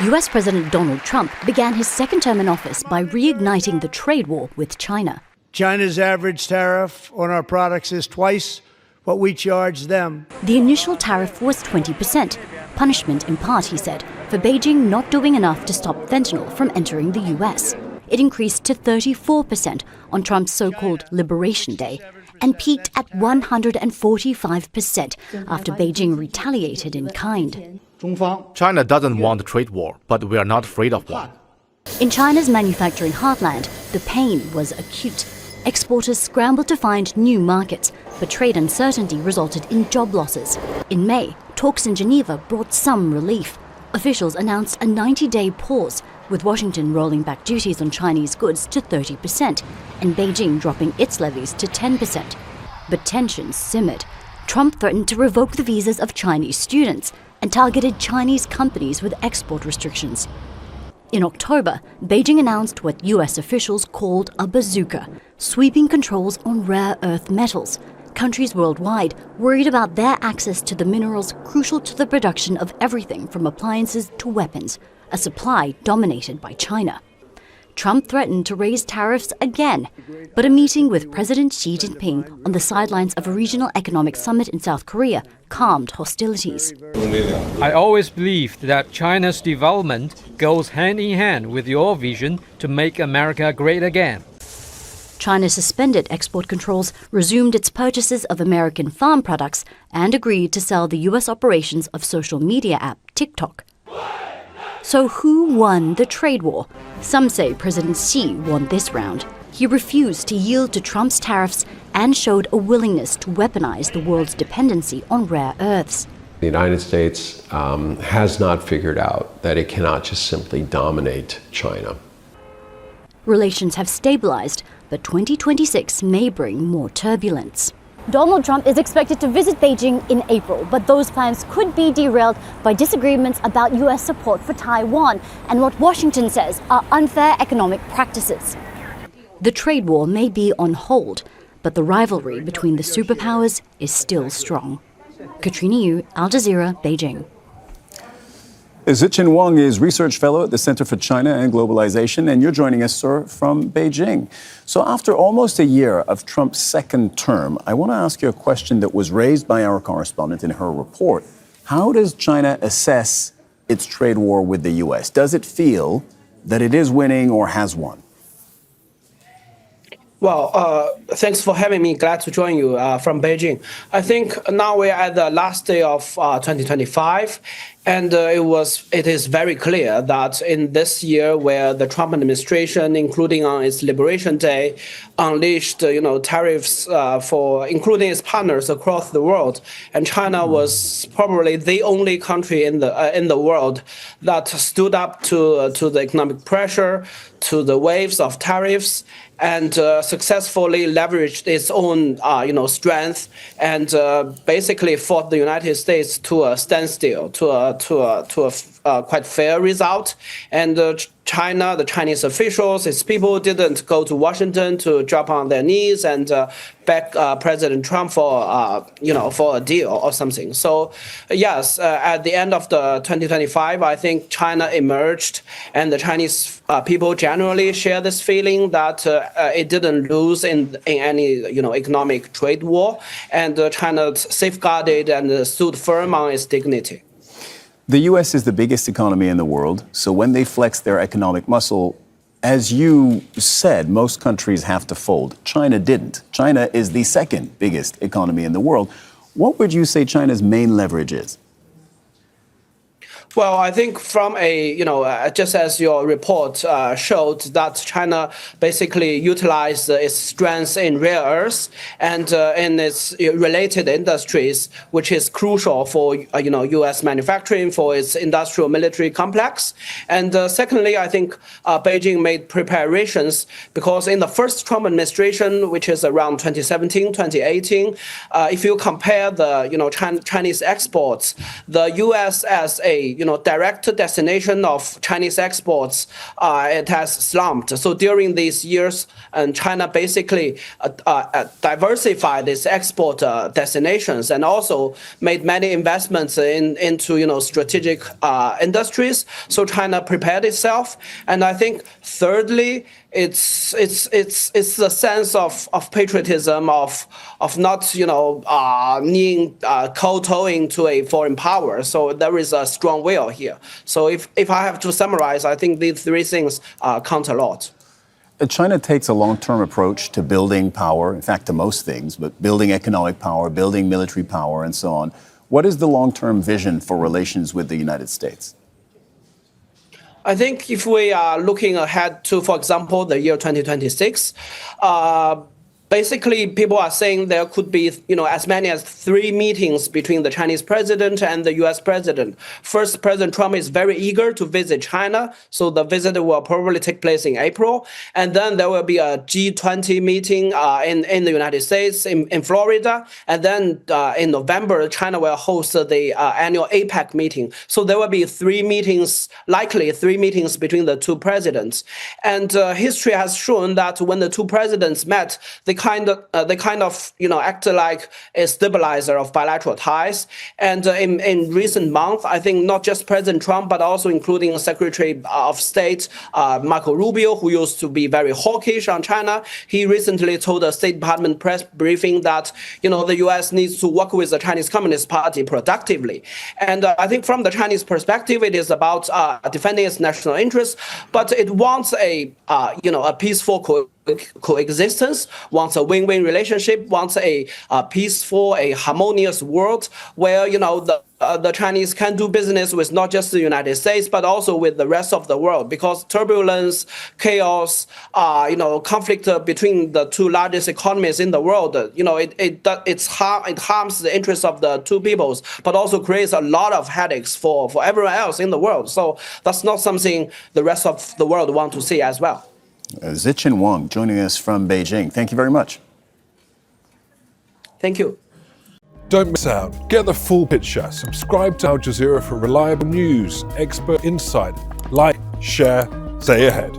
US President Donald Trump began his second term in office by reigniting the trade war with China. China's average tariff on our products is twice what we charge them. The initial tariff was 20%, punishment in part, he said, for Beijing not doing enough to stop fentanyl from entering the US. It increased to 34% on Trump's so-called Liberation Day and peaked at 145% after Beijing retaliated in kind. China doesn't want a trade war, but we are not afraid of one. In China's manufacturing heartland, the pain was acute. Exporters scrambled to find new markets, but trade uncertainty resulted in job losses. In May, talks in Geneva brought some relief. Officials announced a 90-day pause, with Washington rolling back duties on Chinese goods to 30% and Beijing dropping its levies to 10%. But tensions simmered. Trump threatened to revoke the visas of Chinese students and targeted Chinese companies with export restrictions. In October, Beijing announced what US officials called a bazooka, sweeping controls on rare earth metals. Countries worldwide worried about their access to the minerals crucial to the production of everything from appliances to weapons, a supply dominated by China. Trump threatened to raise tariffs again, but a meeting with President Xi Jinping on the sidelines of a regional economic summit in South Korea calmed hostilities. I always believed that China's development goes hand in hand with your vision to make America great again. China suspended export controls, resumed its purchases of American farm products, and agreed to sell the US operations of social media app TikTok. So who won the trade war? Some say President Xi won this round. He refused to yield to Trump's tariffs and showed a willingness to weaponize the world's dependency on rare earths. The United States has not figured out that it cannot just simply dominate China. Relations have stabilized, but 2026 may bring more turbulence. Donald Trump is expected to visit Beijing in April, but those plans could be derailed by disagreements about US support for Taiwan and what Washington says are unfair economic practices. The trade war may be on hold, but the rivalry between the superpowers is still strong. Katrina Yu, Al Jazeera, Beijing. Zichen Wang is Research Fellow at the Center for China and Globalization, and you're joining us, sir, from Beijing. So after almost a year of Trump's second term, I want to ask you a question that was raised by our correspondent in her report. How does China assess its trade war with the U.S.? Does it feel that it is winning or has won? Well, thanks for having me. Glad to join you from Beijing. I think now we're at the last day of 2025, and it is very clear that in this year, where the Trump administration, including on its Liberation Day, unleashed tariffs for including its partners across the world, and China was probably the only country in the world that stood up to the economic pressure, to the waves of tariffs, and successfully leveraged its own, strength, and basically fought the United States to a standstill, to a quite fair result. And China, the Chinese officials, its people didn't go to Washington to drop on their knees and beg President Trump for a deal or something. So yes, at the end of the 2025, I think China emerged, and the Chinese people generally share this feeling that it didn't lose in any economic trade war, and China safeguarded and stood firm on its dignity. The U.S. is the biggest economy in the world, so when they flex their economic muscle, as you said, most countries have to fold. China didn't. China is the second biggest economy in the world. What would you say China's main leverage is? Well, I think from just as your report showed, that China basically utilized its strengths in rare earths and in its related industries, which is crucial for U.S. manufacturing, for its industrial military complex. And secondly, I think Beijing made preparations because in the first Trump administration, which is around 2017, 2018, if you compare the Chinese exports, the U.S. as a direct destination of Chinese exports, it has slumped. So during these years, and China basically diversified its export destinations and also made many investments into strategic industries. So China prepared itself, and I think thirdly, it's the sense of patriotism of not needing kowtowing to a foreign power. So there is a strong will here. So if I have to summarize, I think these three things count a lot. China takes a long-term approach to building power, in fact, to most things, but building economic power, building military power, and so on. What is the long-term vision for relations with the United States? I think if we are looking ahead to, for example, the year 2026, basically people are saying there could be, as many as 3 meetings between the Chinese president and the US president. First, President Trump is very eager to visit China, so the visit will probably take place in April. And then there will be a G20 meeting in the United States, in Florida. And then in November, China will host the annual APEC meeting. So there will be 3 meetings, likely 3 meetings between the two presidents. And history has shown that when the two presidents met, they kind of act like a stabilizer of bilateral ties. And in recent months, I think not just President Trump, but also including Secretary of State Marco Rubio, who used to be very hawkish on China, he recently told a State Department press briefing that the U.S. needs to work with the Chinese Communist Party productively. And I think from the Chinese perspective, it is about defending its national interests, but it wants a peaceful coexistence, wants a win-win relationship, wants a peaceful, a harmonious world where the Chinese can do business with not just the United States but also with the rest of the world, because turbulence, chaos, conflict between the two largest economies in the world, it harms the interests of the two peoples, but also creates a lot of headaches for everyone else in the world. So that's not something the rest of the world want to see as well. Zichen Wang joining us from Beijing. Thank you very much. Thank you. Don't miss out. Get the full picture. Subscribe to Al Jazeera for reliable news, expert insight. Like, share, stay ahead.